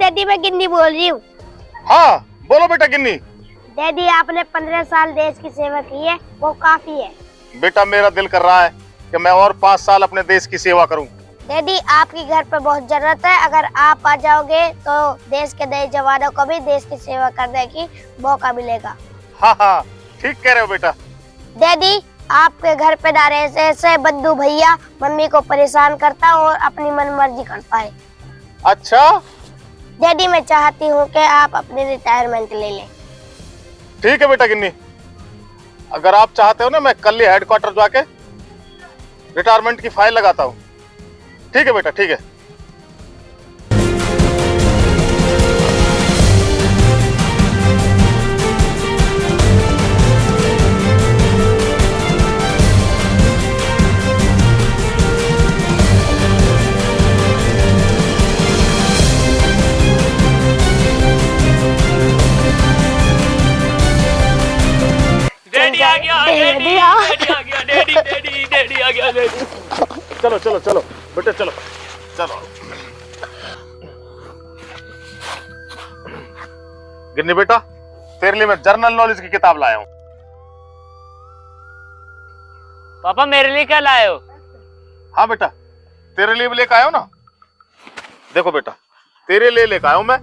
Daddy मैं गिन्नी बोल रही हूँ। हाँ बोलो बेटा गिन्नी। डैडी आपने 15 साल देश की सेवा की है, वो काफी है। बेटा मेरा दिल कर रहा है कि मैं और 5 साल अपने देश की सेवा करूं। डैडी आपकी घर पे बहुत जरूरत है, अगर आप आ जाओगे तो देश के नए जवानों को भी देश की सेवा करने की मौका मिलेगा। हाँ हाँ ठीक कह रहे हो बेटा। डैडी आपके घर पे ना रहे से बंधु भैया मम्मी को परेशान करता और अपनी मनमर्जी करता है। अच्छा डैडी मैं चाहती हूँ कि आप अपनी रिटायरमेंट ले लें। ठीक है बेटा गिन्नी, अगर आप चाहते हो ना मैं कल ही हेडक्वार्टर जाके रिटायरमेंट की फाइल लगाता हूँ। ठीक है बेटा ठीक है। डैडी आ गया, डैडी आ गया, डैडी आ गया, डैडी। चलो चलो चलो बेटे चलो चलो। गिन्नी बेटा तेरे लिए मैं जर्नल नॉलेज की किताब लाया हूँ। पापा मेरे लिए क्या लाए हो? हाँ बेटा तेरे लिए भी लेकर आया हूँ ना। देखो बेटा तेरे लिए लेकर आया हूँ मैं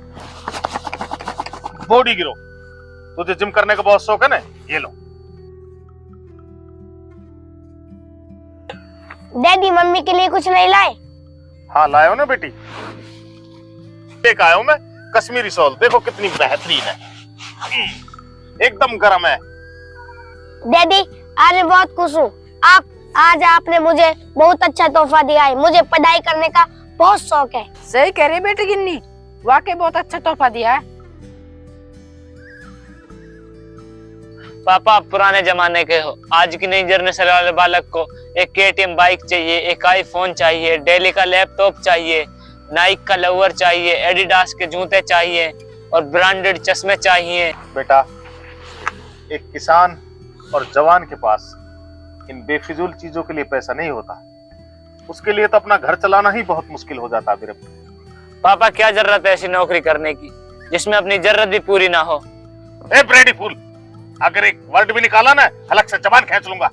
बॉडी गिरो। तुझे जिम करने का बहुत शौक है ना, ये लो। डैडी मम्मी के लिए कुछ नहीं लाए? हाँ लाया हूँ ना बेटी, लेकर आया हूँ मैं कश्मीरी शॉल। देखो कितनी बेहतरीन है, एकदम गर्म है। डैडी आज मैं बहुत खुश हूँ। आज आपने मुझे बहुत अच्छा तोहफा दिया है। मुझे पढ़ाई करने का बहुत शौक है। सही कह रही बेटी गिन्नी, वाकई बहुत अच्छा तोहफा दिया है। पापा आप पुराने जमाने के हो, आज की नई जनरेशन वाले बालक को एक KTM बाइक चाहिए, एक आईफोन चाहिए, डेली का लैपटॉप चाहिए, नाइक का लोअर चाहिए, एडिडास के जूते चाहिए और ब्रांडेड चश्मे चाहिए। बेटा एक किसान और जवान के पास इन बेफिजूल चीजों के लिए पैसा नहीं होता, उसके लिए तो अपना घर चलाना ही बहुत मुश्किल हो जाता है मेरे। पापा क्या जरूरत है ऐसी नौकरी करने की जिसमें अपनी जरूरत भी पूरी ना हो? ए ब्रेडी फूल, अगर एक वर्ड भी निकाला ना हलक से जबान खींच लूंगा।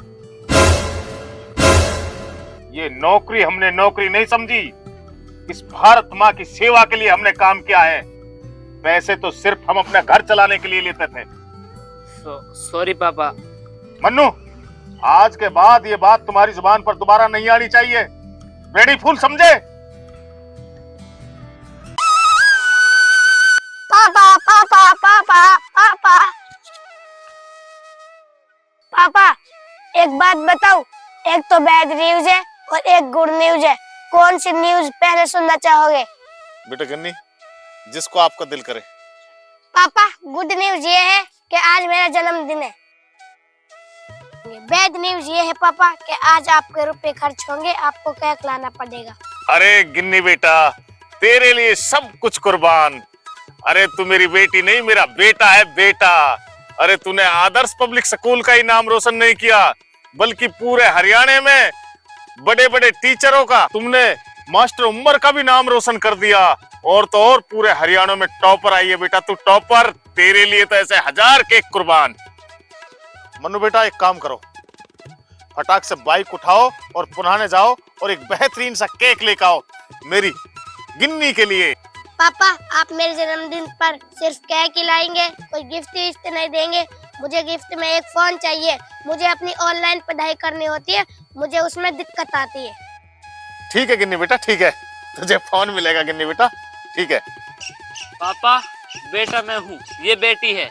ये नौकरी हमने नौकरी नहीं समझी, इस भारत माँ की सेवा के लिए हमने काम किया है। पैसे तो सिर्फ हम अपने घर चलाने के लिए लेते थे। सॉरी पापा। मन्नू आज के बाद ये बात तुम्हारी जुबान पर दोबारा नहीं आनी चाहिए। ब्रेडी फूल समझे? पापा पापा पापा पापा पापा एक बात बताऊं, एक तो बैड न्यूज है और एक गुड न्यूज है। कौन सी न्यूज पहले सुनना चाहोगे? बेटा गन्नी जिसको आपका दिल करे। पापा गुड न्यूज ये है कि आज मेरा जन्मदिन है। बैड न्यूज ये है पापा कि आज आपके रुपए खर्च होंगे, आपको केक लाना पड़ेगा। अरे गिन्नी बेटा तेरे लिए सब कुछ कुर्बान। अरे तू मेरी बेटी नहीं मेरा बेटा है बेटा। अरे तूने आदर्श पब्लिक स्कूल का ही नाम रोशन नहीं किया बल्कि पूरे हरियाणा में बड़े बड़े टीचरों का, तुमने मास्टर उमर का भी नाम रोशन कर दिया। और तो और पूरे हरियाणा में टॉपर आई है बेटा, तू टॉपर। तेरे लिए तो ऐसे 1000 केक कुर्बान। मनु बेटा एक काम करो, फटाक से बाइक उठाओ और पुराने जाओ और एक बेहतरीन सा केक लेकर आओ मेरी गिन्नी के लिए। पापा आप मेरे जन्मदिन पर सिर्फ केक ही लाएंगे, कोई गिफ्ट विफ्ट नहीं देंगे? मुझे गिफ्ट में एक फोन चाहिए। मुझे अपनी ऑनलाइन पढ़ाई करनी होती है, मुझे उसमें दिक्कत आती है। ठीक है गिन्नी बेटा ठीक है, तुझे फोन मिलेगा गिन्नी बेटा, ठीक है। पापा बेटा मैं हूँ, ये बेटी है।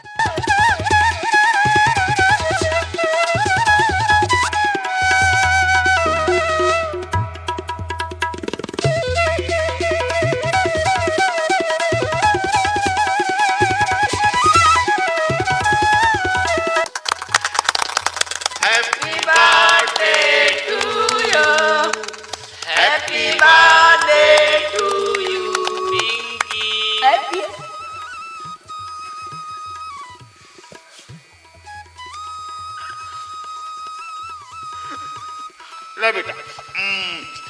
ले बेटा,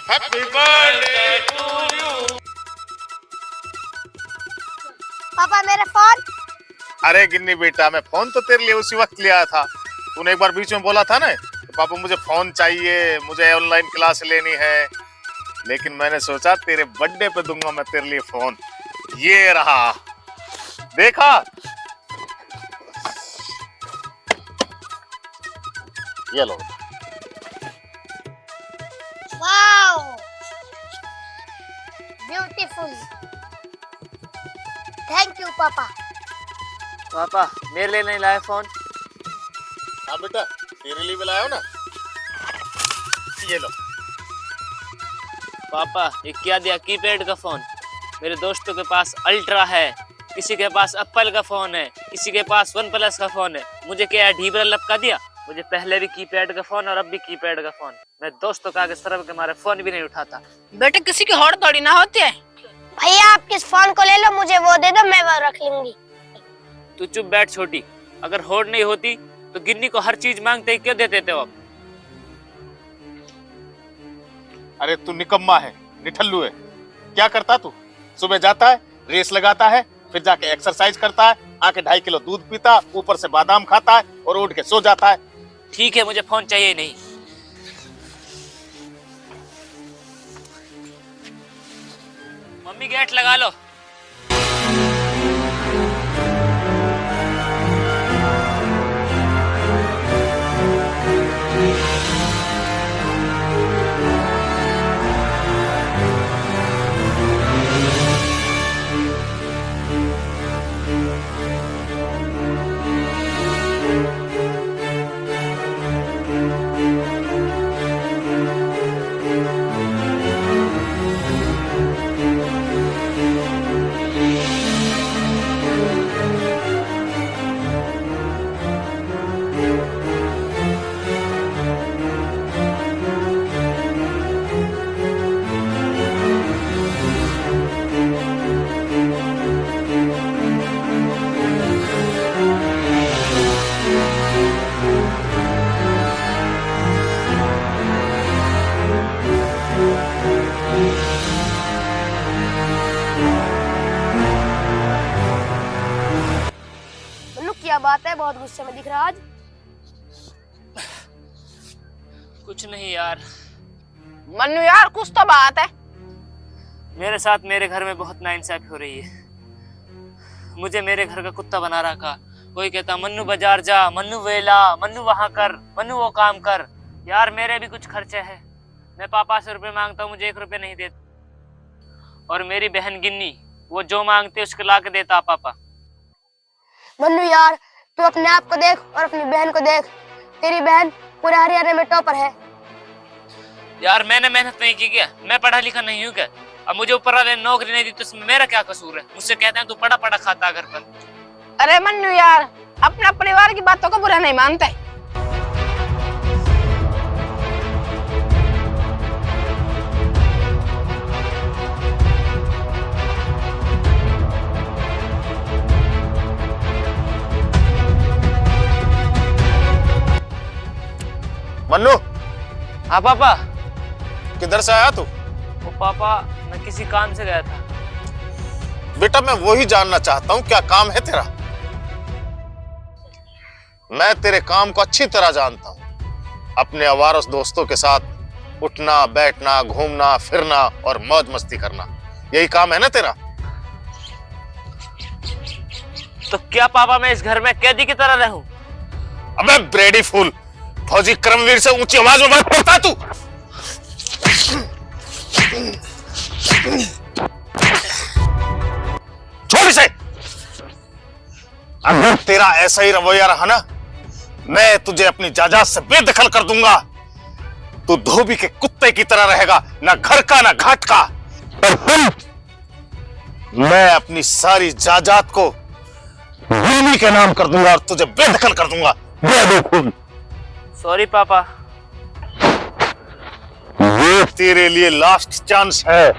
हैप्पी बर्थडे टू यू। पापा मेरा फोन। अरे गिन्नी बेटा, मैं फोन तो तेरे लिए उसी वक्त ले आया था। तूने एक बार बीच में बोला था ना कि पापा मुझे फोन चाहिए, मुझे ऑनलाइन क्लास लेनी है, लेकिन मैंने सोचा तेरे बर्थडे पे दूंगा मैं तेरे लिए फोन। ये रहा, देखा? ये लो। Wow, beautiful. थैंक यू पापा। पापा मेरे लिए नहीं लाए फोन? हाँ बेटा, तेरे लिए भी लाया हो ना, ये लो। पापा ये क्या दिया? कीपैड का फोन। मेरे दोस्तों के पास अल्ट्रा है, किसी के पास एप्पल का फोन है, किसी के पास वन प्लस का फोन है। मुझे क्या ढीबरा लपका दिया? मुझे पहले भी कीपैड का फोन और अब भी कीपैड का फोन। मैं दोस्तों का आगे शर्म के मारे फोन भी नहीं उठाता। बेटे किसी की होड़ थोड़ी ना होती है। भैया आप किस फोन को ले लो, मुझे वो दे दो, मैं वो रख लूंगी। तू चुप बैठ छोटी। अगर होड़ नहीं होती तो गिन्नी को हर चीज मांगते ही क्यों देते थे आप? अरे तू निकम्मा है, निठल्लू है। क्या करता तू? सुबह जाता है, रेस लगाता है, फिर जाके एक्सरसाइज करता है, आके 2.5 किलो दूध पीता, ऊपर से बादाम खाता है और उठ के सो जाता है। ठीक है, मुझे फोन चाहिए नहीं। मम्मी गेट लगा लो। क्या बात है, बहुत गुस्से में दिख रहा आज। कुछ नहीं यार। मन्नू यार कुछ तो बात है। मेरे साथ मेरे घर में बहुत नाइंसाफी हो रही है। मुझे मेरे घर का कुत्ता बना रखा। कोई कहता मन्नू बाजार जा, मन्नू वेला, मन्नू वहां कर, मन्नू वो काम कर। यार मेरे भी कुछ खर्चे हैं। मैं पापा से रुपए मांगता हूँ, मुझे 1 रुपए नहीं देते। और मेरी बहन गिन्नी, वो जो मांगते है उसको ला के देता पापा। मन्नू यार तू अपने आप को देख और अपनी बहन को देख। तेरी बहन पूरे हरियाणा में टॉपर है। यार मैंने मेहनत नहीं की क्या? मैं पढ़ा लिखा नहीं हूँ क्या? अब मुझे ऊपर वाले ने नौकरी नहीं दी तो इसमें मेरा क्या कसूर है? मुझसे कहते हैं तू पढ़ा पढ़ा खाता घर पर। अरे मन्नू यार अपने परिवार की बातों को बुरा नहीं मानते। मन्नू, हाँ पापा। किधर से आया तू? वो पापा मैं किसी काम से गया था। बेटा मैं वही जानना चाहता हूँ, क्या काम है तेरा? मैं तेरे काम को अच्छी तरह जानता हूँ। अपने आवारस दोस्तों के साथ उठना बैठना, घूमना फिरना और मौज मस्ती करना, यही काम है ना तेरा? तो क्या पापा मैं इस घर में कैदी की तरह रहूं? अबे ब्रेडी फूल, फौजी कर्मवीर से ऊंची आवाज में बात करता तू। छोड़ इसे। अगर तेरा ऐसा ही रवैया रहा ना, मैं तुझे अपनी जायदाद से बेदखल कर दूंगा। तू धोबी के कुत्ते की तरह रहेगा, ना घर का ना घाट का। मैं अपनी सारी जायदाद को भूमि के नाम कर दूंगा और तुझे बेदखल कर दूंगा। बेवकूफ। सॉरी पापा। ये तेरे लिए लास्ट चांस है।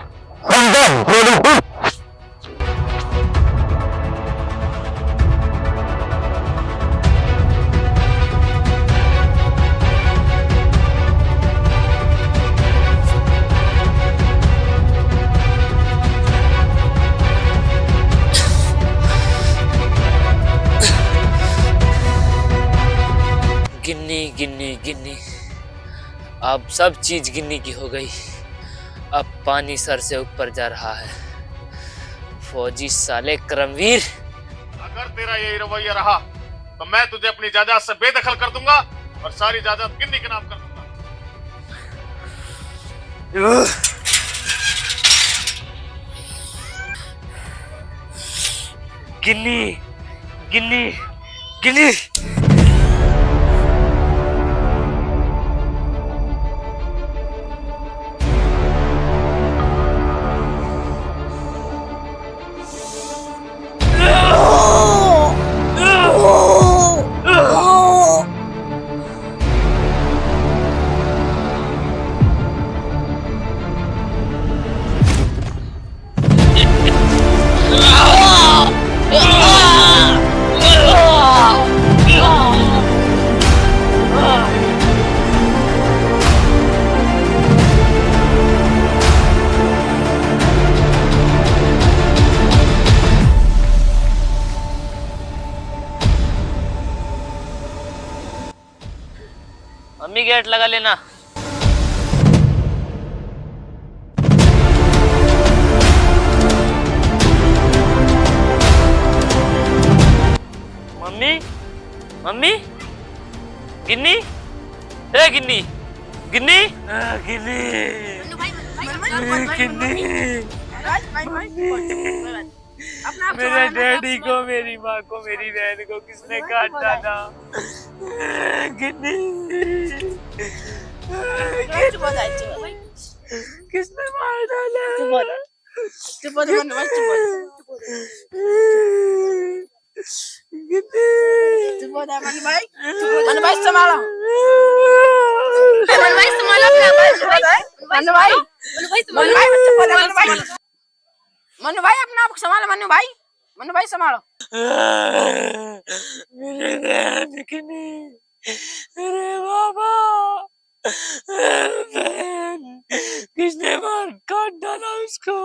गिन्नी गिन्नी गिन्नी, अब सब चीज गिन्नी की हो गई। अब पानी सर से ऊपर जा रहा है। फौजी साले करमवीर, अगर तेरा यही रवैया रहा तो मैं तुझे अपनी जायदाद से बेदखल कर दूंगा और सारी जायदाद गिन्नी के नाम कर दूंगा। गिन्नी गिन्नी गिन्नी। मम्मी गेट लगा लेना। मम्मी मम्मी, गिन्नी, ए गिन्नी गिन्नी गिन्नी गिन्नी। मेरे डैडी को, मेरी माँ को, मेरी बहन को किसने काट डाला? गिन्नी किसने मार डाला? मनु भाई संभालो। मनु भाई अपना आप संभालो। मनु भाई संभालो। मेरे बहन गिन्नी, मेरे बाबा, बहन किसने मार काट डाला उसको?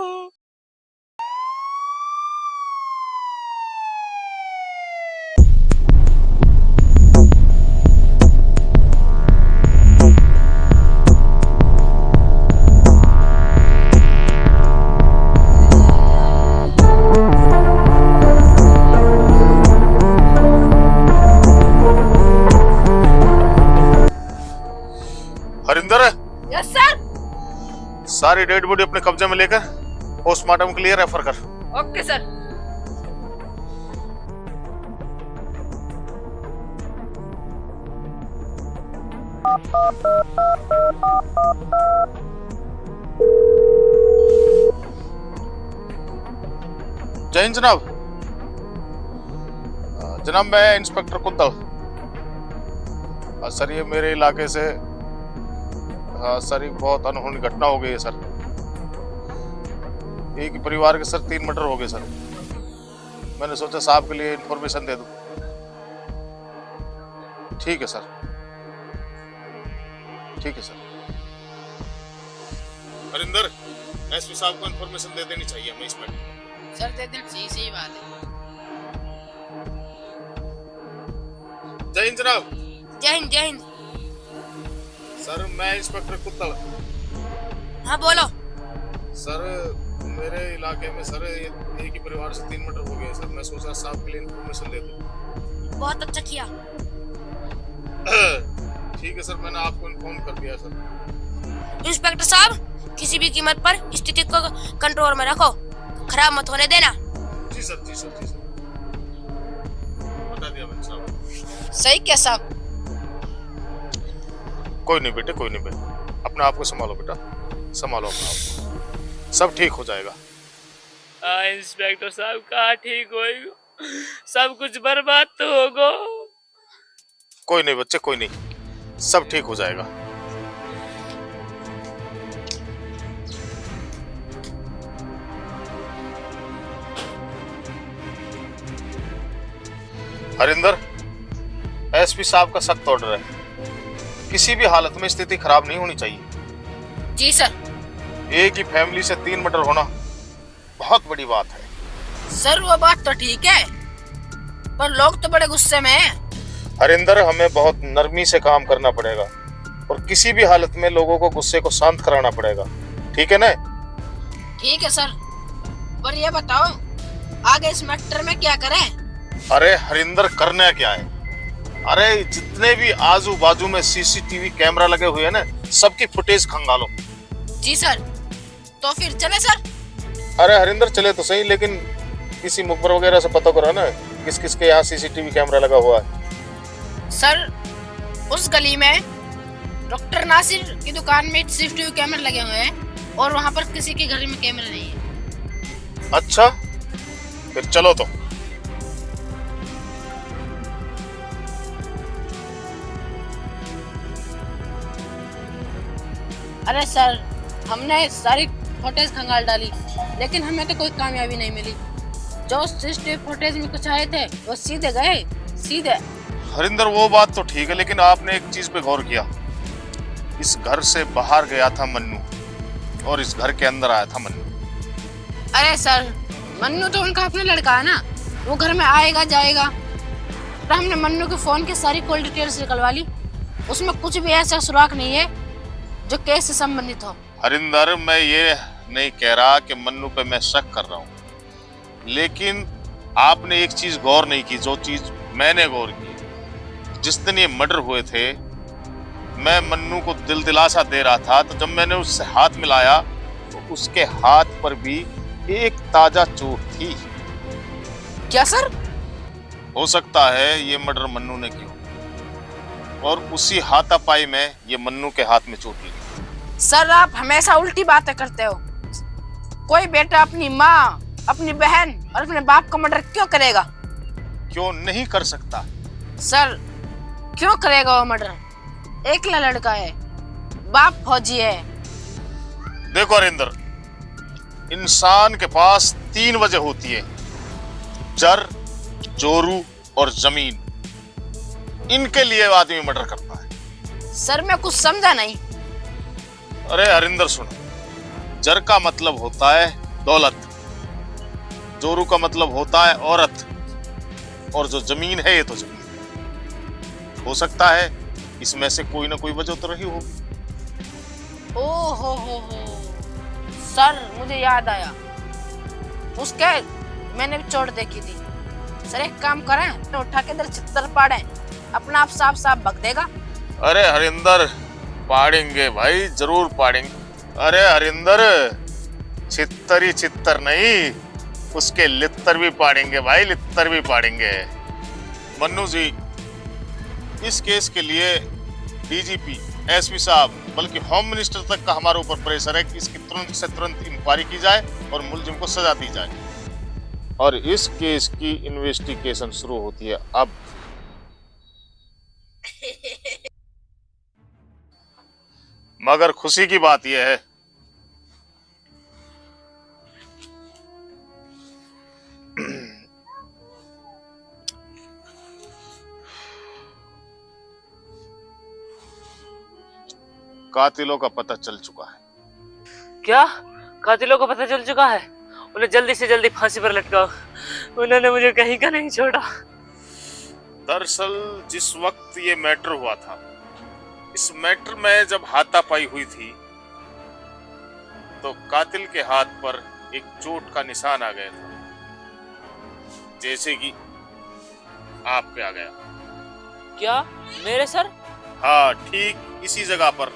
Harinder, yes sir. सारी डेड बॉडी अपने कब्जे में लेकर पोस्टमार्टम के लिए रेफर कर। Okay sir. जय हिंद जनाब। जनाब मैं इंस्पेक्टर कुत्तल। सर ये मेरे इलाके से सर एक बहुत अनहोनी घटना हो गई है सर। एक ही परिवार के सर 3 मर्डर हो गए सर। मैंने सोचा साहब के लिए इंफॉर्मेशन दे दूं। ठीक है सर, ठीक है सर। हरिंदर, एसपी साहब को इंफॉर्मेशन दे देनी चाहिए हमें इसमें। सर दे देना चाहिए, सही बात है। जय हिंद जनाब। जय हिंद जय हिंद। सर मैं इंस्पेक्टर कुत्तल। हाँ बोलो। सर मेरे इलाके में सर एक ही परिवार से 3 मर्डर हो गए सर। मैं सोचा साहब के लिए इंफॉर्मेशन दे दूं। बहुत अच्छा किया। ठीक है सर, मैंने आपको इन्फॉर्म कर दिया सर। इंस्पेक्टर साहब, किसी भी कीमत पर स्थिति को कंट्रोल में रखो, खराब मत होने देना। जी सर, जी सर, जी सर, बता दिया मैंने साहब। सही क्या साहब? कोई नहीं बेटे, कोई नहीं बेटे, अपने आप को संभालो बेटा, संभालो अपने आप को, सब ठीक हो जाएगा। इंस्पेक्टर साहब कहाँ ठीक होएगा? सब कुछ बर्बाद तो होगा। कोई नहीं बच्चे, कोई नहीं, सब ठीक हो जाएगा। हरिंदर, एसपी साहब का सख्त ऑर्डर है, किसी भी हालत में स्थिति खराब नहीं होनी चाहिए। जी सर। एक ही फैमिली से 3 मर्डर होना बहुत बड़ी बात है। सर वो बात तो ठीक है, पर लोग तो बड़े गुस्से में हैं। हरिंदर, हमें बहुत नरमी से काम करना पड़ेगा और किसी भी हालत में लोगों को गुस्से को शांत कराना पड़ेगा, ठीक है ना? ठीक है सर, पर ये बताओ आगे इस मैटर में क्या करें? अरे हरिंदर, करना क्या है? अरे जितने भी आजू बाजू में सीसीटीवी कैमरा लगे हुए हैं ना, सबकी फुटेज खंगालो। जी सर, तो फिर चले सर? अरे हरिंदर, चले तो सही, लेकिन किसी मुखबर वगैरह से पता करो ना किस किस के यहाँ सीसीटीवी कैमरा लगा हुआ है। सर, उस गली में डॉक्टर नासिर की दुकान में सीसीटीवी कैमरे लगे हुए हैं और वहाँ पर किसी के घर में कैमरे नहीं है। अच्छा, फिर चलो तो। अरे सर, हमने सारी फुटेज खंगाल डाली लेकिन हमें तो कोई कामयाबी नहीं मिली। जो सीसीटीवी फुटेज में कुछ आए थे वो सीधे गए, सीधे। हरिंदर, वो बात तो ठीक है, लेकिन आपने एक चीज पे गौर किया? इस घर से बाहर गया था मन्नू और इस घर के अंदर आया था मन्नू। अरे सर, मन्नू तो उनका अपना लड़का है ना, वो घर में आएगा जाएगा। तो हमने मन्नू के फोन की सारी कॉल डिटेल्स निकलवा ली, उसमें कुछ भी ऐसा सुराग नहीं है जो केस से संबंधित हो। हरिंदर, मैं ये नहीं कह रहा कि मन्नू पे मैं शक कर रहा हूँ, लेकिन आपने एक चीज गौर नहीं की, जो चीज मैंने गौर की। जिस दिन ये मर्डर हुए थे, मैं मन्नू को दिल दिलासा दे रहा था, तो जब मैंने उससे हाथ मिलाया तो उसके हाथ पर भी एक ताजा चोट थी। क्या सर? हो सकता है ये मर्डर मन्नू ने किया और उसी हाथापाई में ये मन्नू के हाथ में चोट लगी। सर, आप हमेशा उल्टी बातें करते हो। कोई बेटा अपनी माँ, अपनी बहन और अपने बाप का मर्डर क्यों करेगा? क्यों नहीं कर सकता? सर, क्यों करेगा वो मर्डर? एकला लड़का है, बाप फौजी है। देखो हरिंदर, इंसान के पास 3 वजह होती है: जर, जोरू और जमीन। इनके लिए आदमी मर्डर करता है। सर, मैं कुछ समझा नहीं। अरे हरिंदर सुनो, जर का मतलब होता है दौलत, जोरू का मतलब होता है औरत, और जो जमीन है ये तो जमीन। हो सकता है इसमें से कोई ना कोई वजह तो रही होगी। ओ हो। सर, मुझे याद आया, उसके मैंने भी चोट देखी थी। सर, एक काम करें तो उठा के इधर छितर पाड़े, अपना आप साफ साफ बक देगा। अरे हरिंदर, पाड़ेंगे भाई, जरूर पाड़ेंगे। अरे हरिंदर, छित्तर ही छित्तर नहीं, उसके लित्तर भी पाड़ेंगे भाई, लित्तर भी पाड़ेंगे। मन्नू जी, इस केस के लिए डीजीपी, एसपी साहब, बल्कि होम मिनिस्टर तक का हमारे ऊपर प्रेशर है कि इसकी तुरंत से तुरंत इंक्वायरी की जाए और मुलजिम को सजा दी जाए। और इस केस की इन्वेस्टिगेशन शुरू होती है अब। मगर खुशी की बात यह है कातिलों का पता चल चुका है। क्या कातिलों को पता चल चुका है? उन्हें जल्दी से जल्दी फांसी पर लटकाओ, उन्होंने मुझे कहीं का नहीं छोड़ा। दरअसल जिस वक्त ये मैटर हुआ था, इस मैटर में जब हाथापाई हुई थी तो कातिल के हाथ पर एक चोट का निशान आ गया था, जैसे कि आपके आ गया। क्या मेरे सर? हाँ, ठीक इसी जगह पर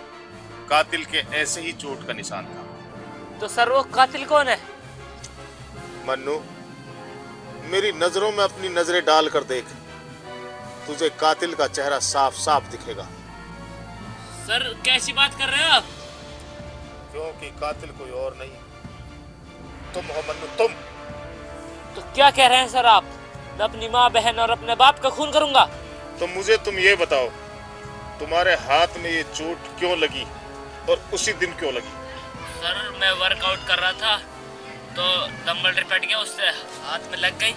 कातिल के ऐसे ही चोट का निशान था। तो सर, वो कातिल कौन है? मन्नू, मेरी नजरों में अपनी नजरें डाल कर देख, तुझे कातिल का चेहरा साफ साफ दिखेगा। सर, कैसी बात कर रहे हो आप? क्योंकि कातिल कोई और नहीं, तुम हो मन्नू, तुम। तो क्या कह रहे हैं सर आप? मैं अपनी माँ, बहन और अपने बाप का खून करूंगा? तो मुझे तुम ये बताओ, तुम्हारे हाथ में ये चोट क्यों लगी और उसी दिन क्यों लगी? सर, मैं वर्कआउट कर रहा था तो डंबल रिपीट गया, उससे हाथ में लग गई।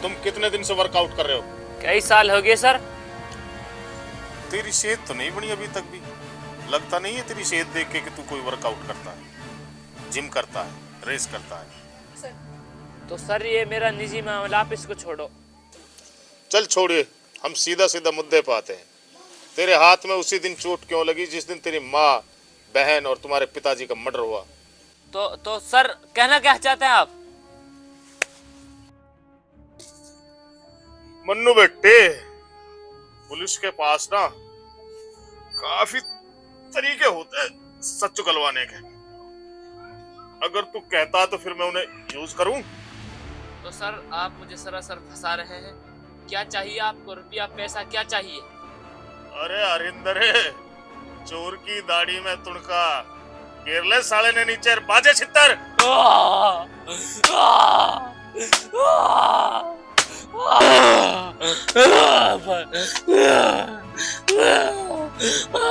तुम कितने दिन से वर्कआउट कर रहे हो? कई साल हो गए सर। तेरी सेहत तो नहीं बनी अभी तक भी। लगता नहीं है तेरी सेहत देख के कि तू कोई वर्कआउट करता है, जिम करता है, रेस करता है। तो सर, ये मेरा निजी मामला, आप इसको छोड़ो। चल छोड़िए, हम सीधा सीधा मुद्दे पे आते हैं। तेरे हाथ में उसी दिन चोट क्यों लगी जिस दिन तेरी माँ, बहन और तुम्हारे पिताजी का मर्डर हुआ? तो सर कहना क्या चाहते हैं आप? मन्नू बेटे, पुलिस के पास ना काफी तरीके होते हैं सच उगलवाने के। अगर तू कहता तो फिर मैं उन्हें यूज करूं। तो सर आप मुझे सरासर फंसा रहे हैं। क्या चाहिए आपको? रुपया, पैसा, क्या चाहिए? अरे हरिंदर, चोर की दाढ़ी में तुड़का, केरले साले ने नीचे बाजे छितर।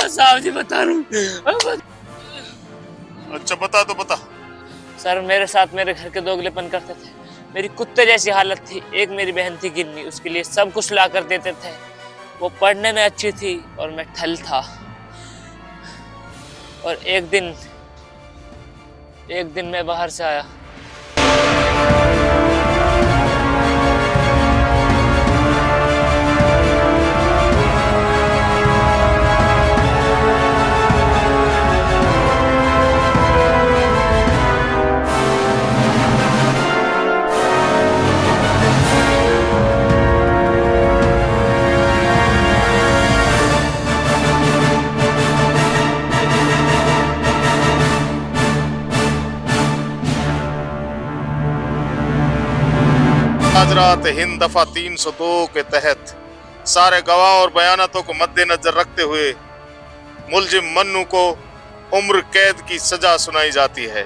साहब जी बता रहा हूँ। अच्छा बता तो बता। सर मेरे साथ मेरे घर के दोगलेपन करते थे। मेरी कुत्ते जैसी हालत थी। एक मेरी बहन थी गिन्नी, उसके लिए सब कुछ ला कर देते थे। वो पढ़ने में अच्छी थी और मैं ठल था। और एक दिन मैं बाहर से आया। आज रात हिंद दफा 302 के तहत सारे गवाह और बयानतों को मद्देनजर रखते हुए मुलजिम मन्नू को उम्र कैद की सजा सुनाई जाती है।